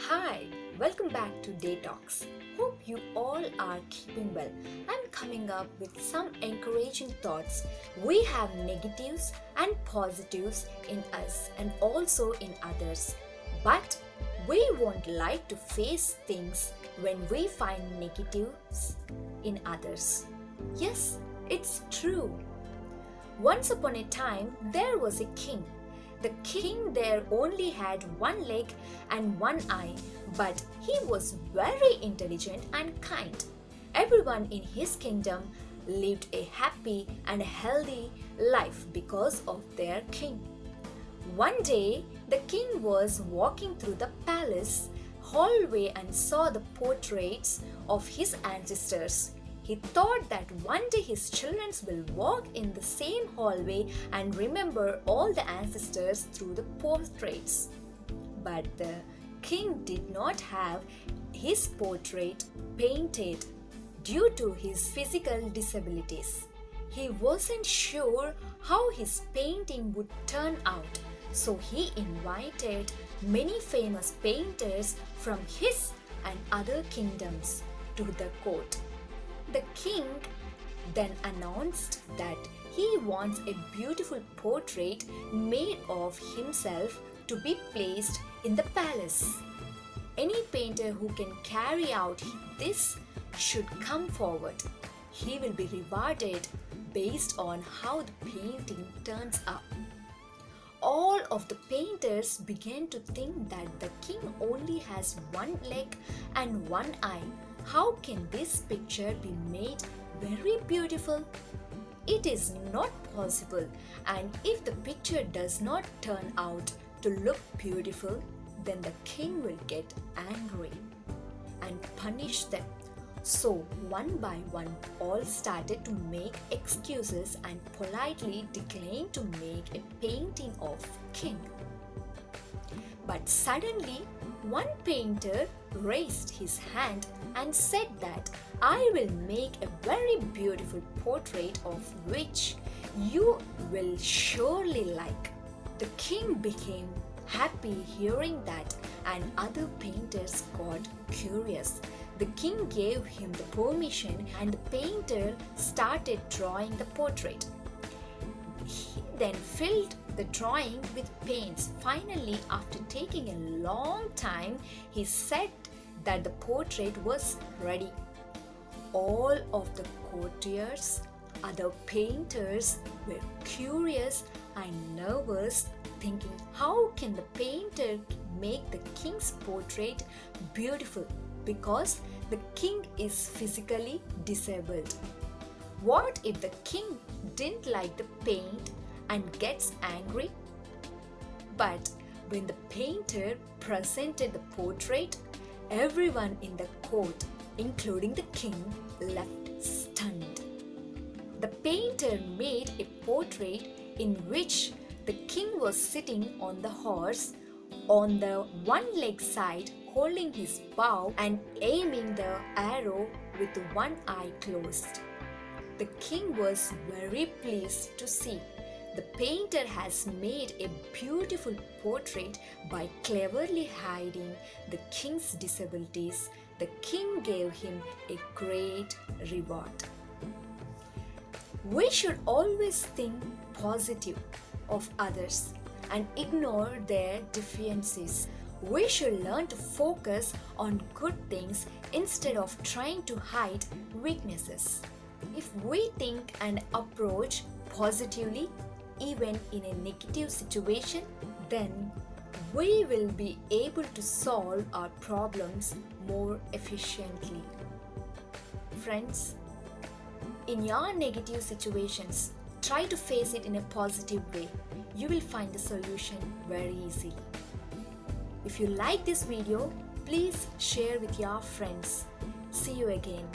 Hi, welcome back to Day Talks. Hope you all are keeping well. I'm coming up with some encouraging thoughts. We have negatives and positives in us and also in others. But we won't like to face things when we find negatives in others. Yes, it's true. Once upon a time, there was a king. The king there only had one leg and one eye, but he was very intelligent and kind. Everyone in his kingdom lived a happy and healthy life because of their king. One day, the king was walking through the palace hallway and saw the portraits of his ancestors. He thought that one day his children will walk in the same hallway and remember all the ancestors through the portraits. But the king did not have his portrait painted due to his physical disabilities. He wasn't sure how his painting would turn out, so he invited many famous painters from his and other kingdoms to the court. The king then announced that he wants a beautiful portrait made of himself to be placed in the palace. Any painter who can carry out this should come forward. He will be rewarded based on how the painting turns out. All of the painters began to think that the king only has one leg and one eye. How can this picture be made very beautiful? It is not possible, and if the picture does not turn out to look beautiful, then the king will get angry and punish them. So, one by one, all started to make excuses and politely declined to make a painting of king. But suddenly, one painter raised his hand and said that I will make a very beautiful portrait of which you will surely like. The king became happy hearing that, and other painters got curious. The king gave him the permission and the painter started drawing the portrait. He then filled the drawing with paints. Finally, after taking a long time, he said that the portrait was ready. All of the courtiers, other painters were curious and nervous, thinking how can the painter make the king's portrait beautiful because the king is physically disabled. What if the king didn't like the paint and gets angry? But when the painter presented the portrait, everyone in the court, including the king, left stunned. The painter made a portrait in which the king was sitting on the horse on the one leg side, holding his bow and aiming the arrow with one eye closed. The king was very pleased to see the painter has made a beautiful portrait by cleverly hiding the king's disabilities. The king gave him a great reward. We should always think positive of others and ignore their deficiencies. We should learn to focus on good things instead of trying to hide weaknesses. If we think and approach positively, even in a negative situation, then we will be able to solve our problems more efficiently. Friends, in your negative situations, try to face it in a positive way. You will find the solution very easily. If you like this video, please share with your friends. See you again.